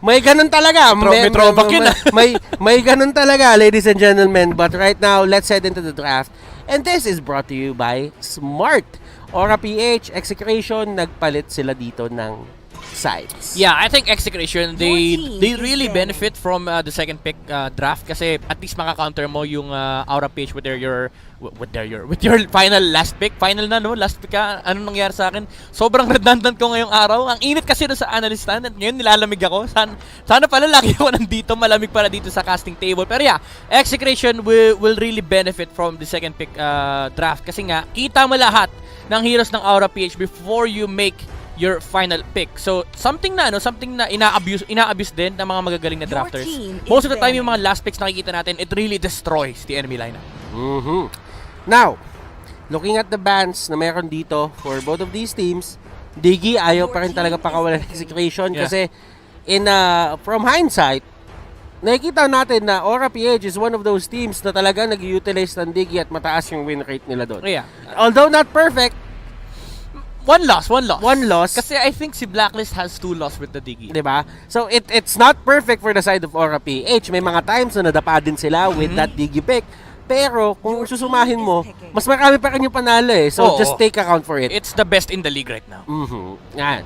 may ganun talaga. May throwback yun. May ganun talaga, ladies and gentlemen. But right now, let's head into the draft. And this is brought to you by Smart. Aura PH, Execration, nagpalit sila dito ng sides. Yeah, I think Execration, they really benefit from the second pick draft kasi at least maka-counter mo yung Aura PH with your final last pick. Final na, no? Last pick ka. Anong nangyari sa akin? Sobrang redundant ko ngayong araw. Ang init kasi doon sa analyst stand at ngayon nilalamig ako. Sana pala lagi ako nandito, malamig para dito sa casting table. Pero yeah, Execration will really benefit from the second pick draft kasi nga, kita mo lahat ng heroes ng Aura PH before you make your final pick. So, something na ina-abuse din ng mga magagaling na drafters. Most of the time, yung mga last picks nakikita natin, it really destroys the enemy lineup. Now, looking at the bans na meron dito for both of these teams, Diggy ayaw pa rin talaga pakawalan ng Execration kasi from hindsight, nakikita natin na Aura PH is one of those teams na talaga nag-utilize ng Diggy at mataas yung win rate nila doon. Yeah. Although not perfect, One loss. One loss. Kasi I think si Blacklist has 2 loss with the Diggy. Diba? So, it's not perfect for the side of Aura PH. May mga times na nadapa din sila with that Diggy pick. Pero, kung susumahin mo, mas marami pa rin yung panalo eh. So, just take account for it. It's the best in the league right now. Yan.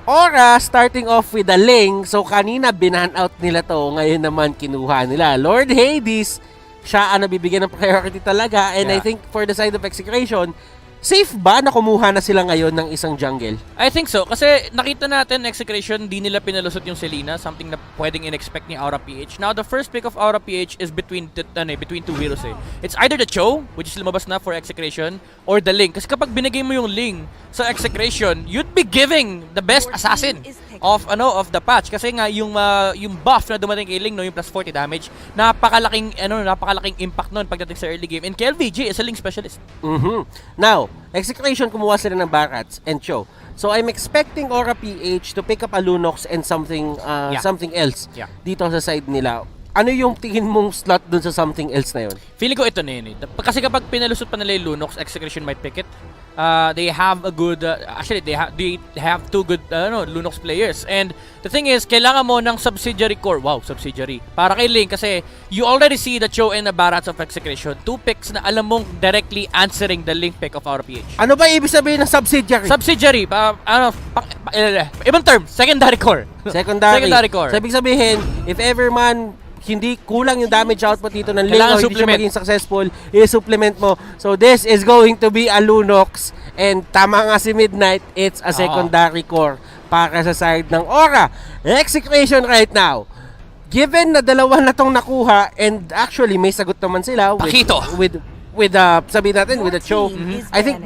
Aura, starting off with a Ling. So, kanina binan out nila to. Ngayon naman, kinuha nila. Lord Hades, siya ang nabibigyan ng priority talaga. And I think for the side of Execration, safe ba na kumuha na sila ngayon ng isang jungle? I think so. Kasi nakita natin, Execration, di nila pinalusot yung Selena. Something na pwedeng in-expect ni Aura PH. Now, the first pick of Aura PH is between two heroes eh. It's either the Cho, which is lumabas na for Execration, or the Ling. Kasi kapag binigay mo yung Ling sa Execration, you'd be giving the best assassin of the patch. Kasi nga, yung buff na dumating kay Ling, no, yung plus 40 damage, napakalaking impact nun pagdating sa early game. And KLVG is a Ling specialist. Now, Execration kumuha sila ng Barats and Cho. So I'm expecting Aura PH to pick up a Lunox and something else dito sa side nila. Ano yung tingin mong slot dun sa something else na yun? Feeling ko ito na yun eh. Kasi kapag pinalusot pa nila yung Lunox, Execration might pick it. They have a good they have 2 good Lunox players, and the thing is kailangan mo ng subsidiary core. Subsidiary para kay Link kasi you already see the Cho and the Barats of Execration, 2 picks na alam mong directly answering the Link pick of Aura PH. Ano ba ibig sabihin ng subsidiary? Subsidiary ibang term, secondary core. Secondary core. So ibig sabihin, if ever man hindi kulang yung damage output dito ng Ling o hindi siya maging successful, i-supplement mo. So this is going to be a Lunox, and tama nga si Midnight, it's a secondary core para sa side ng Aura. Execration right now, given na dalawa na tong nakuha, and actually may sagot naman sila with sabihin natin, with the Cho. I think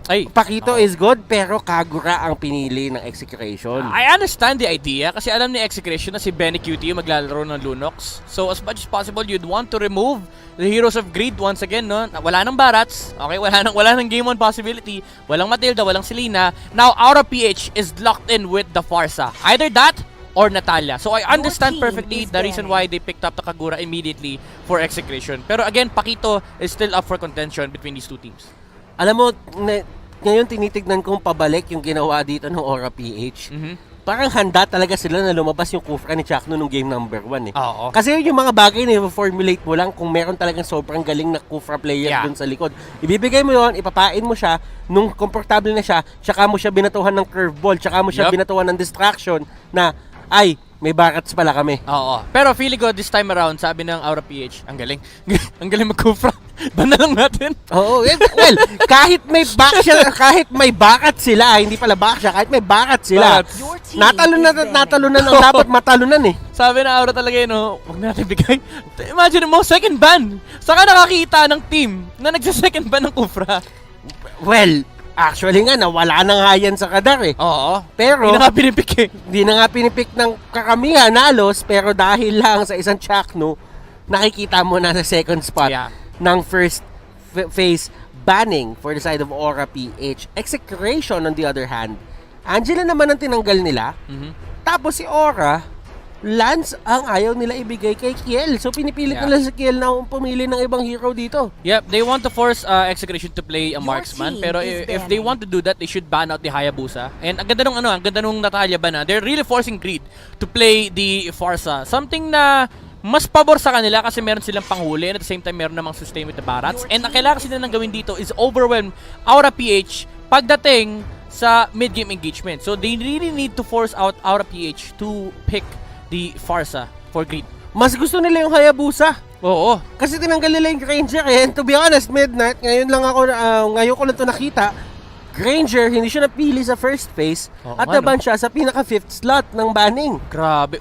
Pakito is good, pero Kagura ang pinili ng Execration. I understand the idea kasi alam ni Execration na si Benny QT yung maglalaro ng Lunox. So as much as possible, you'd want to remove the Heroes of Greed once again, no? Wala nang Barats, okay? Wala nang Game 1 possibility, walang Matilda, walang Selena. Now Aura PH is locked in with the Farsa. Either that or Natalia. So I understand perfectly the reason why they picked up the Kagura immediately for Execration. Pero again, Pakito is still up for contention between these two teams. Alam mo, ngayon tinitignan kong pabalik yung ginawa dito ng Aura PH. Parang handa talaga sila na lumabas yung Kufra ni Chakno nung game number 1 eh. Kasi yung mga bagay na i-formulate mo lang kung meron talagang sobrang galing na Kufra player dun sa likod. Ibibigay mo yon, ipapain mo siya, nung komportable na siya, tsaka mo siya binatuhan ng curveball, tsaka mo siya binatuhan ng distraction na, ay, may Barats pala kami. Pero feeling ko this time around, sabi ng Aura PH, ang galing. Ang galing mag-Kufra. Ban na lang natin. Well, kahit may Barats sila, hindi pala Barats siya, kahit may Barats sila. Natalunan ang dapat matalunan eh. Sabi ng Aura talaga yun, huwag natin bigay. Imagine mo, second ban. Saka nakakita ng team na nagsa-second ban ng Kufra. Well, actually nga, nawala na nga yan sa kadar eh. Pero, hindi na nga pinipik eh. Hindi na nga pinipik ng kakamihan, halos, pero dahil lang sa isang Chakno, nakikita mo na sa second spot ng first phase banning for the side of Aura PH. Execration, on the other hand, Angela naman ang tinanggal nila. Tapos si Aura, Lance ang ayaw nila ibigay kay Kiel. So pinipilit nila si Kiel na pumili ng ibang hero dito. Yep, they want to force Execration to play a marksman, pero if they want to do that, they should ban out the Hayabusa. And ang ganda nung Natalia ba na, they're really forcing Greed to play the Farsa. Something na mas pabor sa kanila kasi meron silang panghuli and at the same time meron namang sustain with the Barats. And ang kailangan sila nang gawin dito is overwhelm Aura PH pagdating sa mid-game engagement. So they really need to force out Aura PH to pick the Farsa for Greed. Mas gusto nila yung Hayabusa. Oo. Kasi tinanggal nila yung Granger and to be honest, Midnight, ngayon ko lang to nakita. Granger, hindi siya napili sa first phase at naban siya sa pinaka 5th slot ng banning. Grabe,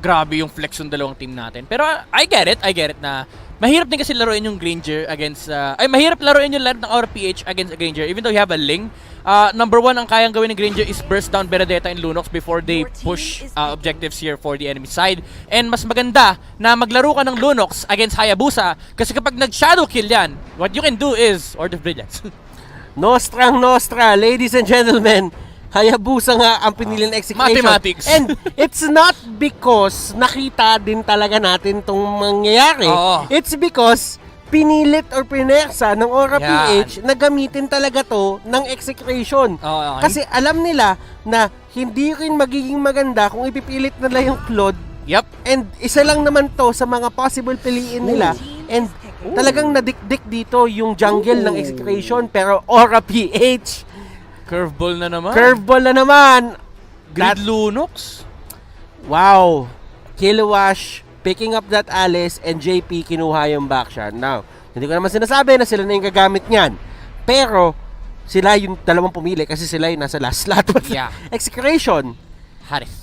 grabe yung flex ng dalawang team natin. Pero I get it na mahirap din kasi laruin yung Granger against mahirap laruin yung laro ng Aura PH against a Granger even though you have a Ling. Number 1 ang kayang gawin ng Granger is burst down Benedetta and Lunox before they push objectives here for the enemy side. And mas maganda na maglaro ka ng Lunox against Hayabusa kasi kapag nag-shadow kill yan, what you can do is Order of Brilliance. Nostra, ladies and gentlemen, Hayabusa nga ang pinili ng Execration. Mathematics. And it's not because nakita din talaga natin itong mangyayari. It's because pinilit or pinersa ng Aura PH na gamitin talaga to ng Execration. Kasi alam nila na hindi rin magiging maganda kung ipipilit nila yung Claude. Yep. And isa lang naman to sa mga possible piliin nila. And talagang nadikdik dito yung jungle ng Execration. Pero Aura PH, Curveball na naman. Greed Lunox. Wow. Killwash picking up that Alice and JP kinuha yung backshot. Now, hindi ko naman sinasabi na sila na yung gagamit niyan. Pero, sila yung dalawang pumili kasi sila yung nasa last slot. Execration. Harith.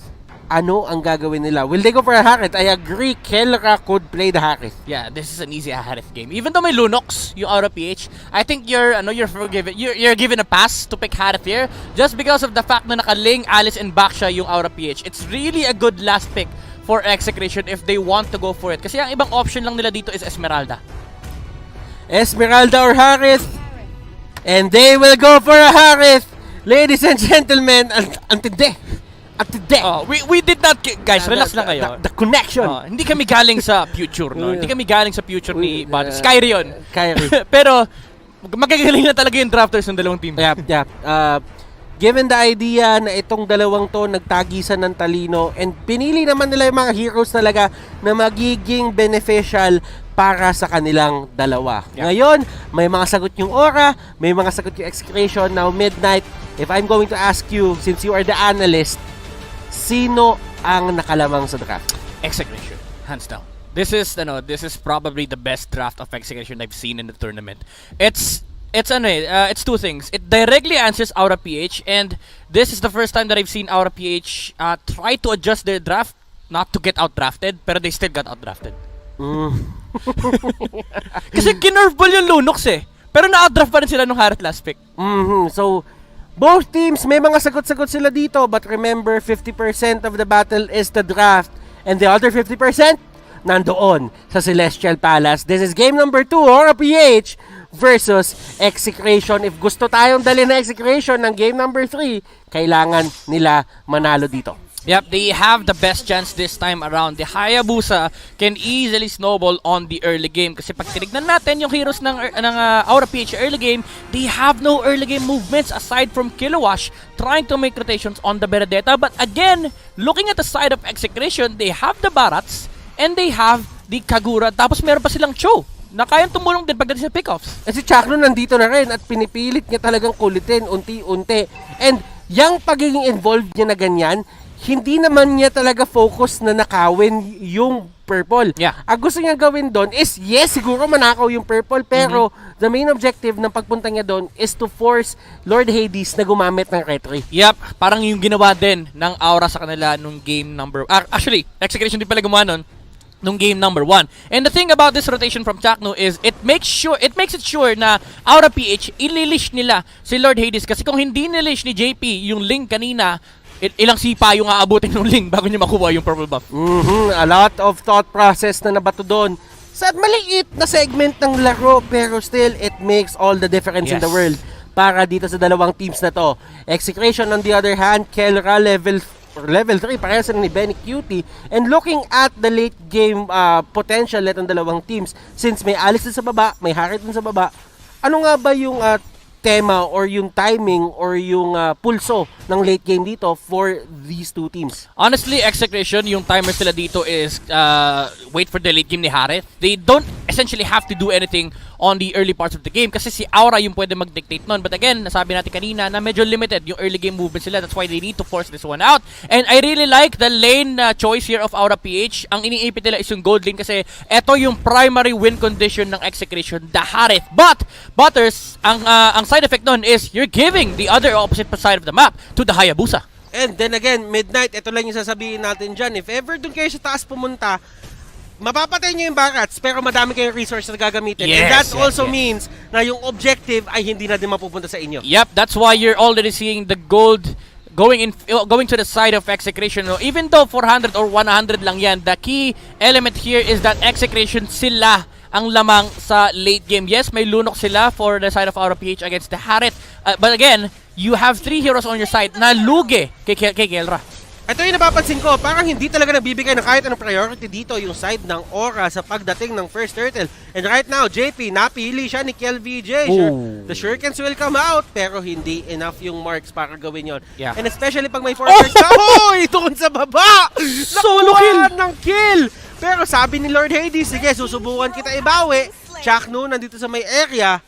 Ano ang gagawin nila? Will they go for a Harith? I agree, Kelra could play the Harith. Yeah, this is an easy Harith game. Even though may Lunox, yung Aura PH, I think you're forgiven. You're given a pass to pick Harith here just because of the fact na nakaling Alice and Baksha yung Aura PH. It's really a good last pick for Execration if they want to go for it. Kasi ang ibang option lang nila dito is Esmeralda. Esmeralda or Harith. And they will go for a Harith. Ladies and gentlemen, We did not, guys, relax lang kayo. The connection. Hindi kami galing sa future, no? Hindi kami galing sa future ni Kyrie yun. Kyrie. Pero, magagaling na talaga yung drafters ng dalawang team. Yeah. Given the idea na itong dalawang to nagtagisan ng talino and pinili naman nila yung mga heroes talaga na magiging beneficial para sa kanilang dalawa. Ngayon, may mga sagot yung Aura, may mga sagot yung Execration. Now, Midnight, if I'm going to ask you, since you are the analyst, sino ang nakalamang sa draft? Execration, hands down. This is probably the best draft of Execration I've seen in the tournament. It's two things. It directly answers Aura PH, and this is the first time that I've seen Aura PH try to adjust their draft not to get outdrafted, pero they still got outdrafted. Kasi kinerveball yung Lunox pero na-outdraft pa rin sila nung Harith last pick. So, both teams, may mga sagot-sagot sila dito, but remember, 50% of the battle is the draft, and the other 50% nandoon sa Celestial Palace. This is game number 2, Aura PH versus Execration. If gusto tayong dali na Execration ng game number 3, kailangan nila manalo dito. Yep, they have the best chance this time around. The Hayabusa can easily snowball on the early game. Kasi pag tinignan natin yung heroes ng Aura PH early game, they have no early game movements aside from Killwash trying to make rotations on the Benedetta. But again, looking at the side of Execration, they have the Barats and they have the Kagura. Tapos meron pa silang Cho na kayang tumulong din pagdating sa pickoffs. Si Chakno nandito na rin at pinipilit niya talagang kulitin unti-unti. And yung pagiging involved niya na ganyan, hindi naman niya talaga focus na nakawin yung purple. Ang gusto niya gawin doon is, yes, siguro manakaw yung purple, pero the main objective ng pagpunta niya doon is to force Lord Hades na gumamit ng retry. Yep, parang yung ginawa din ng Aura sa kanila nung game number... actually, Execration din pala gumawa nun nung game number 1. And the thing about this rotation from Chakno is it makes it sure na Aura PH ililish nila si Lord Hades kasi kung hindi nilish ni JP yung link kanina, ilang sipa yung aabutin ng Ling bago niya makuha yung purple buff. A lot of thought process na nabato doon sa maliit na segment ng laro, pero still it makes all the difference in the world para dito sa dalawang teams na to. Execration on the other hand, Kelra level or level 3, parehas rin ni Benny Cutie. And looking at the late game potential netong dalawang teams, since may Alice din sa baba, may Harriet din sa baba, ano nga ba yung tema or yung timing or yung pulso ng late game dito for these two teams? Honestly, Execration, yung timer sila dito is wait for the late game ni Harith. They don't essentially have to do anything on the early parts of the game kasi si Aura yung pwede mag-dictate nun. But again, nasabi natin kanina na medyo limited yung early game movement sila. That's why they need to force this one out. And I really like the lane choice here of Aura PH. Ang iniipit nila is yung gold lane kasi eto yung primary win condition ng Execration, the Harith. But, Butters, ang side effect nun is you're giving the other opposite side of the map to the Hayabusa. And then again, Midnight, ito lang yung sasabihin natin dyan. If ever dun kayo sa taas pumunta, mapapatay nyo yung barrats pero madami kayong resource na gagamitin. Yes, and that yes, also yes. means na yung objective ay hindi na din mapupunta sa inyo. Yep, that's why you're already seeing the gold going to the side of Execration. Even though 400 or 100 lang yan, the key element here is that Execration sila ang lamang sa late game. Yes, may lunok sila for the side of Aura PH against the Harriet. But again, you have 3 heroes on your side na lugi kay Kelra. Ito yung napapansin ko, parang hindi talaga nagbibigay ng kahit anong priority dito yung side ng Aura sa pagdating ng first turtle. And right now, JP, napili siya ni KelVJ. The shurikens will come out, pero hindi enough yung marks para gawin yon. Yeah. And especially pag may fortress ka, hoy! Doon sa baba! Solo kill! Nakuha ng kill! Pero sabi ni Lord Hades, sige, susubukan kita ibawi. Chakno, nandito sa may area.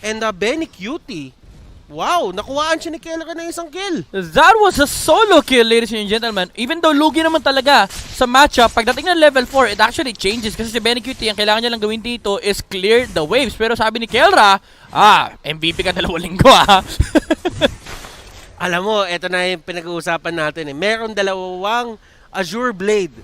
And Benny Cutie, wow, nakuhaan siya ni Kelra ng isang kill. That was a solo kill, ladies and gentlemen. Even though lugi naman talaga sa matchup, pagdating ng level 4, it actually changes. Kasi si Benny Cutie, ang kailangan niya lang gawin dito is clear the waves. Pero sabi ni Kelra, MVP ka 2 linggo Alam mo, eto na yung pinag-uusapan natin eh. Meron 2 Azure Blade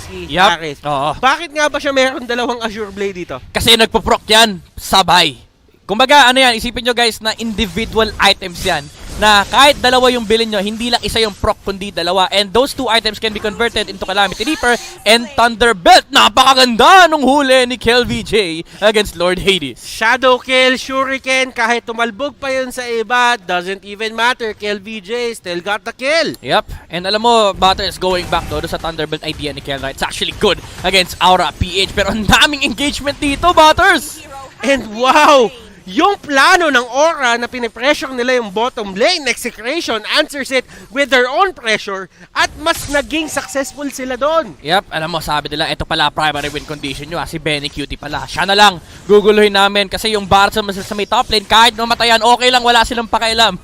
si Harith. Oo. Bakit nga ba siya meron 2 Azure Blade dito? Kasi nagpo-proc yan, sabay. Kumbaga, ano yan, isipin nyo guys na individual items yan. Na kahit 2 yung bilhin nyo, hindi lang isa yung proc, kundi 2. And those 2 items can be converted into Calamity Reaper and Thunderbelt. Napakaganda nung huli ni KelVJ against Lord Hades. Shadow kill, shuriken, kahit tumalbog pa yun sa iba, doesn't even matter. KelVJ still got the kill. Yep. And alam mo, Butters, going back to sa Thunderbelt idea ni Kelra, it's actually good against Aura PH. Pero ang daming engagement dito, Butters! And wow! Yung plano ng Aura na pinipressure nila yung bottom lane, Execration answers it with their own pressure at mas naging successful sila doon. Yep, alam mo, sabi nila, ito pala primary win condition nyo, si Benny Cutie pala. Siya na lang, guguluhin namin kasi yung Barca sa may top lane, kahit namatayan, okay lang, wala silang pakialam.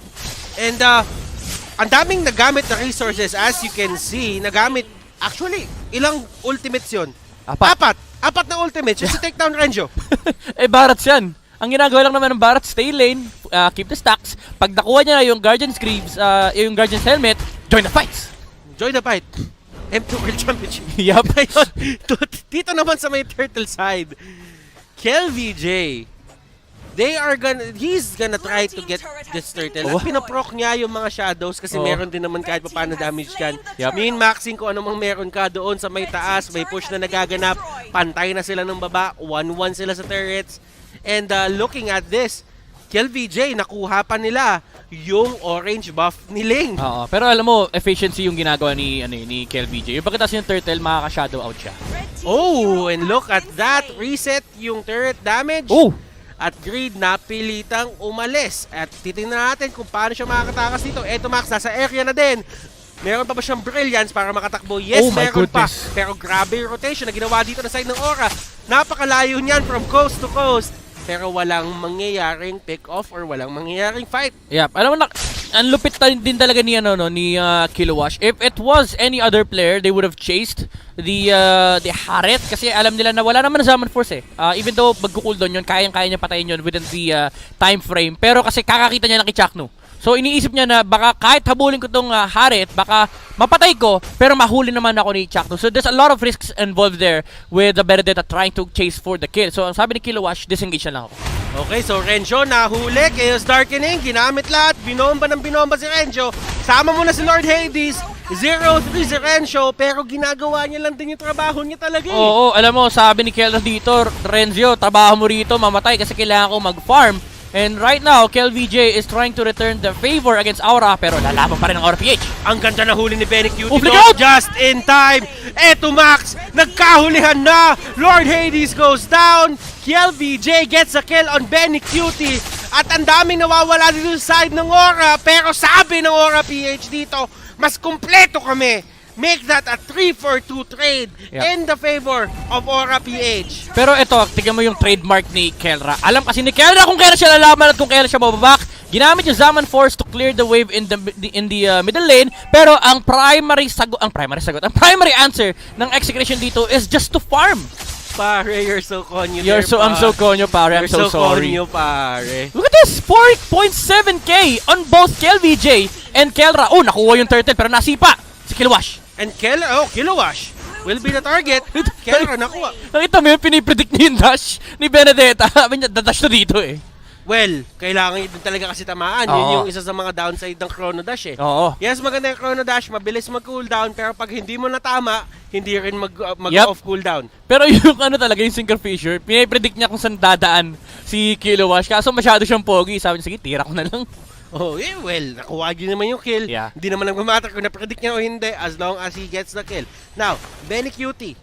And ang daming nagamit na resources as you can see, nagamit, actually, ilang ultimates yun? Apat na ultimates, just to take down Renjo. Barats yan. Ang ginagawa lang naman ng Barat, stay lane, keep the stacks. Pag nakuha niya na yung Guardian's Greaves, yung Guardian's Helmet, join the fights! Join the fight! M2 World Championship. Yup. Dito naman sa may turtle side, KelVJ, he's gonna try to get this turtle. At pinaproc niya yung mga shadows kasi meron din naman kahit pa paano damage can. Yep. Min-maxing kung ano mang meron ka doon sa may taas, may push na nagaganap, pantay na sila ng baba, 1-1 sila sa turrets. And looking at this, KelVJ, nakuha pa nila yung orange buff ni Ling. Oo, pero alam mo, efficiency yung ginagawa ni KelVJ. Yung pagkatapos yung turtle, makaka-shadow out siya. Oh, and look at that. Reset yung turret damage. Oh! At Greed napilitang umalis. At titingnan natin kung paano siya makakatakas dito. Eto Max, nasa area na din. Meron pa ba siyang brilliance para makatakbo? Yes, meron pa. Pero grabe yung rotation na ginawa dito na side ng Aura. Napakalayo niyan from coast to coast. Pero walang mangyayaring pick-off or walang mangyayaring fight. Yep. Alam mo na, ang lupit din talaga ni Kilowash. If it was any other player, they would have chased the Harriet kasi alam nila na wala naman na Summon Force eh. Even though magkukuldon yun, kayang-kaya niya patayin yun within the time frame. Pero kasi kakakita niya ng Kichakno. So iniisip niya na baka kahit habulin ko tong Harriet, baka mapatay ko, pero mahuli naman ako ni Chakno. So there's a lot of risks involved there with the Benedetta trying to chase for the kill. So ang sabi ni Kilowash, disengage na lang ako. Okay, so Renjo nahuli, Chaos Darkening, ginamit lahat, binomba si Renjo. Sama mo na si Lord Hades, 0-3 si Renjo, pero ginagawa niya lang din yung trabaho niya talaga eh. Oo, alam mo, sabi ni Kelra dito, Renzo, trabaho mo rito, mamatay kasi kailangan ko mag-farm. And right now, KLVJ is trying to return the favor against Aura, pero lalaban pa rin ang Aura PH. Ang ganda na huli ni Benny Cutie. Flick out! Just in time. Eto Max, nagkahulihan na. Lord Hades goes down. KLVJ gets a kill on Benny Cutie. At ang daming nawawala dito sa side ng Aura. Pero sabi ng Aura PH dito, mas kumpleto kami. Make that a 3-for-2 trade in the favor of Aura PH. Pero ito, tignan mo yung trademark ni Kelra. Alam kasi ni Kelra kung kailan siya lalaman at kung kailan siya mababak. Ginamit yung Zaman Force to clear the wave in the middle lane. Pero ang primary answer ng Execration dito is just to farm. Pare, you're so konyo. I'm so konyo, pare. I'm so sorry. Konyo, pare. Look at this! 4.7k on both KLVJ and Kelra. Oh, nakuha yung turtle pero nasipa si Killwash. And Kilowash will be the target. Kelra nakuha. Nakita mo yung pinipredict niya yung dash ni Benedetta. Sabi niya, dadash na dito eh. Well, kailangan yun talaga kasi tamaan. Yun yung isa sa mga downside ng Chrono Dash eh. Oo. Yes, maganda yung Chrono Dash, mabilis mag-cooldown, pero pag hindi mo natama, hindi rin mag-off cooldown. Pero yung talaga, yung Sinker Fisher, pinipredict niya kung saan dadaan si Kilowash. Kaso masyado siyang pogi. Sabi niya, sige, tira ko na lang. Oh, yeah, well, nakuha din naman yung kill. Yeah. Hindi naman nagmamatter kung na-predict niya o hindi as long as he gets the kill. Now, Benny Cutie.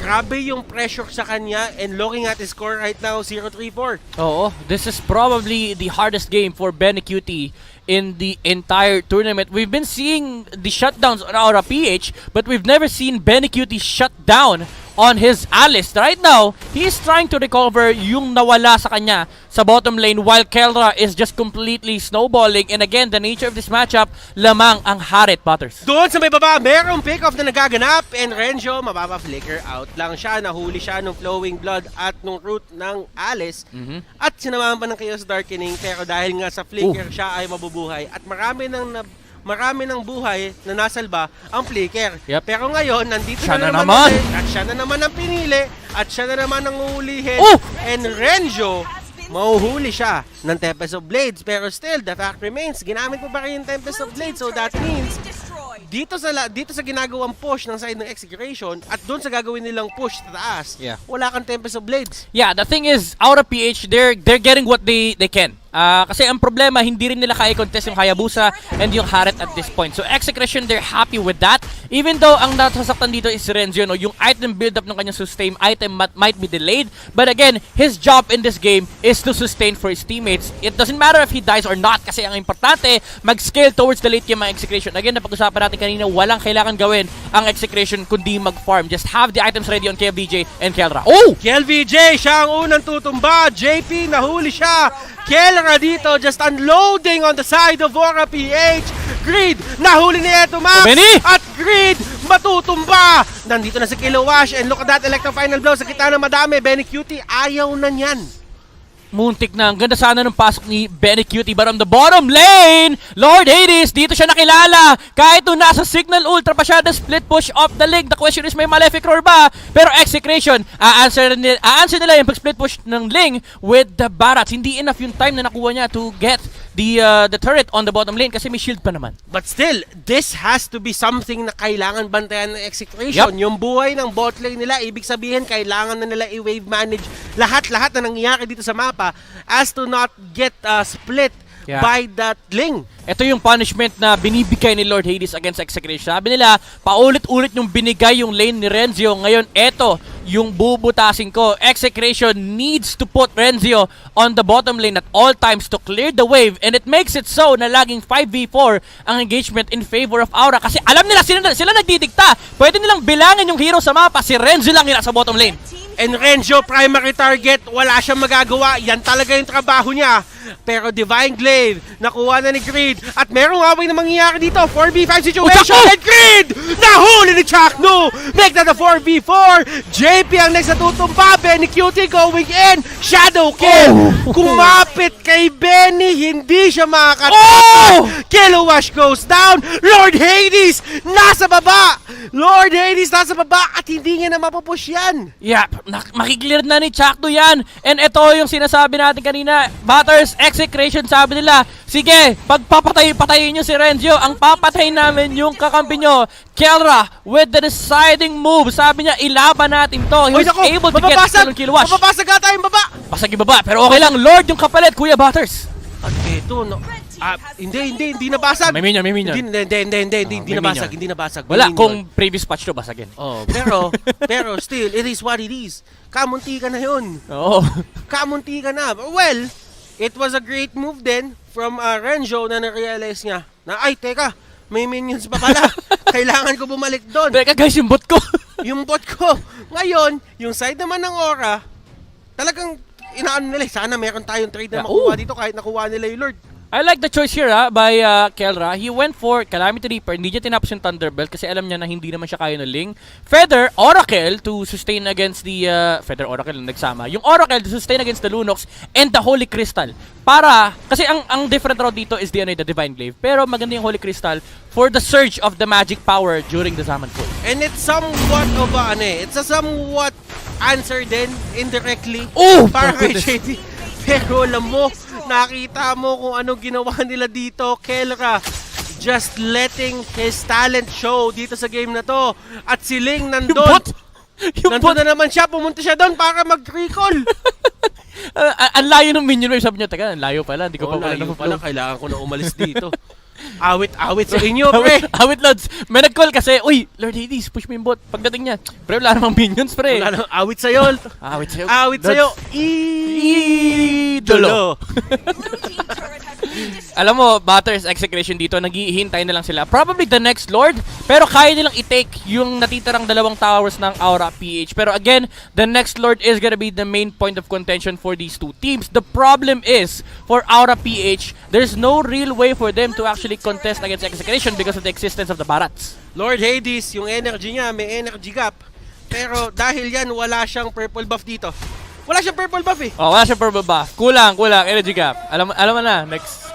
Grabe yung pressure sa kanya and looking at his score right now, 0-3-4. Oo, this is probably the hardest game for Benny Cutie in the entire tournament. We've been seeing the shutdowns on Aura PH, but we've never seen Benny Cutie shut down on his Alice. Right now, he is trying to recover yung nawala sa kanya sa bottom lane while Kelra is just completely snowballing. And again, the nature of this matchup, lamang ang Harit Butters. Doon sa may baba, merong pick-off na nagaganap and Renjo, mababa-flicker out lang siya. Nahuli siya nung Flowing Blood at nung root ng Alice. At sinamahan pa ng Chaos Darkening, pero dahil nga sa flicker siya ay mabubuhay. At marami ng buhay na nasalba ang flicker. Yep. Pero ngayon, nandito siya na naman. At siya na naman ang pinili. At siya na naman ang uhulihin. And Renjo, mauhuli siya ng Tempest of Blades. Pero still, the fact remains, ginamit mo pa rin yung Tempest of Blades. So that means, dito sa ginagawang push ng side ng Execration at doon sa gagawin nilang push sa taas, wala kang Tempest of Blades. Yeah, the thing is, Aura PH, they're getting what they can. Kasi ang problema, hindi rin nila kaya contest yung Hayabusa and yung Harit at this point. So Execration, they're happy with that. Even though ang nasasaktan dito is Renzo, no, yung item build-up ng kanyang sustain item might be delayed. But again, his job in this game is to sustain for his teammates. It doesn't matter if he dies or not kasi ang importante, mag-scale towards the late game ang Execration. Again, napag-usapan natin kanina, walang kailangan gawin ang Execration kundi mag-farm. Just have the items ready on KLVJ and Kelra. Oh! KLVJ, siya ang unang tutumba. JP, nahuli siya. Kelra dito, just unloading on the side of Aura PH. Greed, nahuli ni Eto Max. At Greed, matutumba. Nandito na si Kilowash and look at that Electro Final Blow sa kita ng madami. Benny Cutie, ayaw na niyan. Muntik na. Ang ganda sana ng pasok ni Benny Cutie. But on the bottom lane, Lord Hades, dito siya nakilala. Kahit nung nasa Signal Ultra pa siya, the split push off the leg. The question is, may Malefic Roar ba? Pero Execration, a-answer nila yung pag-split push ng Ling with the Barats. Hindi enough yung time na nakuha niya to get the turret on the bottom lane kasi may shield pa naman. But still, this has to be something na kailangan bantayan ng Execration. Yung buhay ng bot lane nila, ibig sabihin, kailangan na nila i-wave manage lahat-lahat na nangyayari dito sa mapa as to not get split by that Ling. Ito yung punishment na binibigay ni Lord Hades against Execration. Sabi nila, paulit-ulit yung binigay yung lane ni Renzo. Ngayon, eto yung bubutasin ko. Execration needs to put Renzo on the bottom lane at all times to clear the wave. And it makes it so na laging 5v4 ang engagement in favor of Aura. Kasi alam nila, sila nagdidikta. Pwede nilang bilangin yung hero sa mapa. Si Renzo lang yun sa bottom lane. And Renzo, primary target, wala siyang magagawa. Yan talaga yung trabaho niya. Pero Divine Glaive, nakuha na ni Greed. At merong away na mangyayari dito. 4v5 situation. And Greed! Nahuli ni Chakno! Make that a 4v4. JP ang next na tutumba. Benny Cutie going in. Shadow kill. Kumapit kay Benny. Hindi siya makakatakas. Kilowash goes down. Lord Hades nasa baba. Lord Hades nasa baba. At hindi niya na mapupush yan. Yeah, makiklear na ni Chakno yan. And ito yung sinasabi natin kanina. Butters, Execration, sabi nila, sige, pagpapatayin nyo si Renzo, ang papatay namin yung kakampi nyo, Kelra with with the deciding move. Sabi niya, ilaban natin to. He was able to get the kill wash. Mapapasag ata yung baba! Pasag yung baba, pero okay lang. Lord yung kapalit, Kuya Butters. At eto, no. Hindi nabasag. May minion. Hindi nabasag, hindi nabasag. Wala, kung previous patch to, basagin. Oh, pero still, it is what it is. Kamunti ka na yun. Oo. Kamunti ka na. Well, it was a great move then from Renzo na na-realize niya na, ay, teka, may minions pa pala. Kailangan ko bumalik doon. Teka guys, yung bot ko. Yung bot ko. Ngayon, yung side naman ng Aura, talagang inaano nila, sana meron tayong trade na makuha dito kahit nakuha nila yung Lord. I like the choice here by Kelra. He went for Calamity Reaper. Hindi niya tinapos yung Thunderbolt kasi alam niya na hindi naman siya kaya ng Ling. Feather, Oracle to sustain against the... Feather, Oracle na nagsama. Yung Oracle to sustain against the Lunox and the Holy Crystal. Para... Kasi ang different route dito is the Divine Glaive. Pero maganda yung Holy Crystal for the surge of the magic power during the Zaman Pool. And it's somewhat of it's a somewhat answer din indirectly. Oh! Para kay JD. Pero alam mo, nakita mo kung anong ginawa nila dito, Kelra. Just letting his talent show dito sa game na to. At si Ling nandun. Nandun na naman siya, pumunta siya doon para mag-recall. Ang layo ng minion wave. Sabi niya, teka, ang layo pala. Hindi ko pa pala na kailangan ko na umalis dito. Awit sa inyo, pre. Awit, Lods. May nag-call kasi, uy, Lord Hades, push mo yung bot. Pagdating niya, pre, wala namang minions, pre. Wala namang awit sa'yo. Awit sa'yo. Idolo. Alam mo, Butters, Execration dito, naghihintay na lang sila. Probably the next Lord, pero kaya nilang i-take yung natitirang dalawang towers ng Aura PH. Pero again, the next Lord is gonna be the main point of contention for these two teams. The problem is, for Aura PH, there's no real way for them to actually contest against Execration because of the existence of the Barats. Lord Hades, yung energy niya, may energy gap. Pero dahil yan, wala siyang purple buff dito. Wala siyang purple buff eh. Oh, wala siyang purple buff. Kulang, energy gap. Alam mo na, next.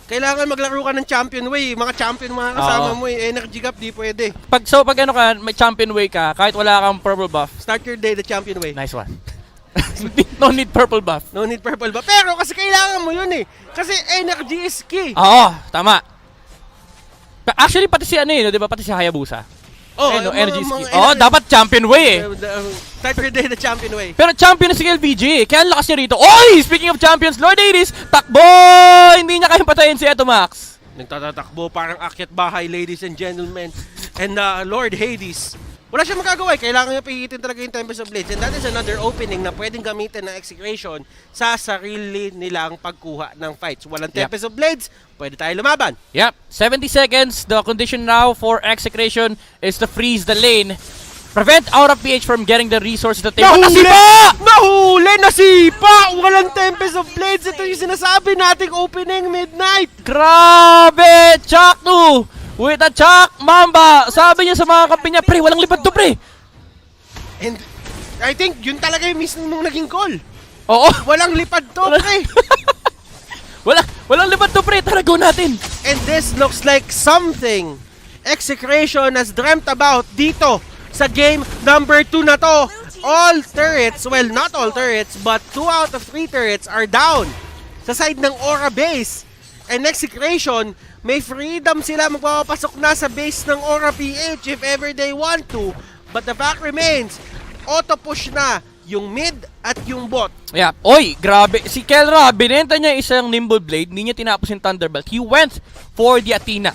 Kailangan maglaro ka ng champion way. Mga champion mga kasama mo eh. Energy gap, di pwede. Pag ano ka, may champion way ka, kahit wala kang purple buff. Start your day the champion way. Nice one. No need purple buff. No need purple buff. Pero kasi kailangan mo yun eh. Kasi energy is key. Oo, tama. Actually, pati si di ba? Pati si Hayabusa. Energy is key. Dapat champion way eh. Start your day the champion way. Pero champion na si LVG. Kaya ang lakas niya rito. Oy! Speaking of champions, Lord Hades, takbo! Hindi niya kayang patayin si Etomax. Nagtatatakbo parang akyat bahay, ladies and gentlemen. And Lord Hades, wala siya magagawa. Kailangan niya pihitin talaga yung Tempest of Blades. And that is another opening na pwedeng gamitin ng Execration sa sarili nilang pagkuha ng fights. Walang Tempest of Blades, pwede tayo lumaban. Yep. 70 seconds. The condition now for Execration is to freeze the lane. Prevent Aura PH from getting the resources that they want. Nasipa! Nahuli! Nasipa! Walang Tempest of Blades. Ito yung sinasabi nating opening midnight. Grabe! Chuck 2! With a Chuck Mamba! Sabi niya sa mga kampi niya, pre, walang lipad to, pre! And I think yun talaga yung mismo nung naging call. Oo! Walang lipad to, pre! Walang lipad to, pre! Tara, go natin! And this looks like something Execration has dreamt about dito sa game number 2 na to. All turrets, well, not all turrets, but 2 out of 3 turrets are down sa side ng Aura base. And Execration, may freedom sila magpapasok na sa base ng Aura PH if ever they want to. But the fact remains, auto-push na yung mid at yung bot. Yeah. Oy, grabe. Si Kelra, binenta niya isang Nimble Blade, hindi niya tinapos yung Thunderbolt. He went for the Athena.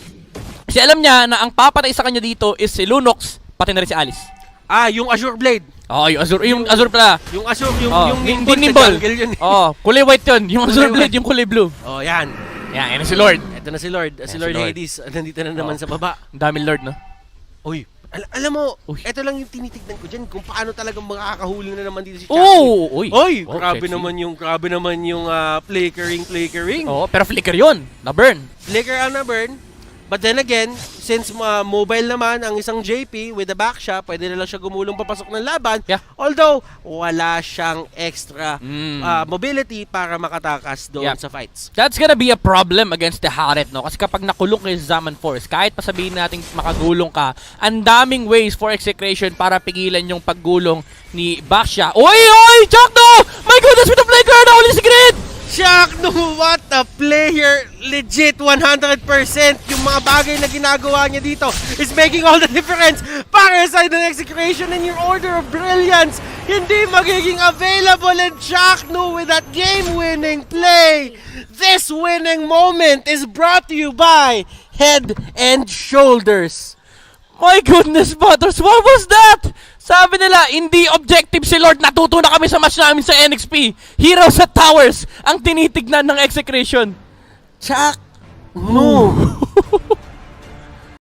Kasi alam niya na ang papatay sa kanya dito is si Lunox, pati na rin si Alice. Yung Azure Blade. Yung Azure pala. Yung Azure, yung Nimble. Kulay white yun. Yung Azure Blade, yung kulay blue. Yan. Yan si Lord. Ito na si Lord. Si Lord Hades, nandito na naman sa baba. Ang daming Lord, no? Uy, alam mo, ito lang yung tinitignan ko dyan kung paano talagang makakahuli na naman dito si Chucky. Uy, grabe naman yung flickering. Pero flicker yun. Na-burn. Flicker ang na-burn. But then again, since mobile naman ang isang JP with the back shot, pwede na lang siya gumulong papasok ng laban. Yeah. Although, wala siyang extra mobility para makatakas doon sa fights. That's gonna be a problem against the Haret, no? Kasi kapag nakulong kayo sa Zaman Force, kahit pa sabihin natin makagulong ka, ang daming ways for Execration para pigilan yung paggulong ni Baksha. Oy! Chuck, no! My goodness, with the flicker! Nahuli si Grid! Chuck, no, what a player. Legit, 100%. Yung mga bagay na ginagawa niya dito is making all the difference para sa ng Execration, and your order of brilliance hindi magiging available. And Chuck, no, with that game-winning play. This winning moment is brought to you by Head and Shoulders. My goodness, Butters, what was that? Sabi nila, hindi objective si Lord. Natuto na kami sa match namin sa NXP. Heroes at Towers ang tinitignan ng Execration. Chuck, no.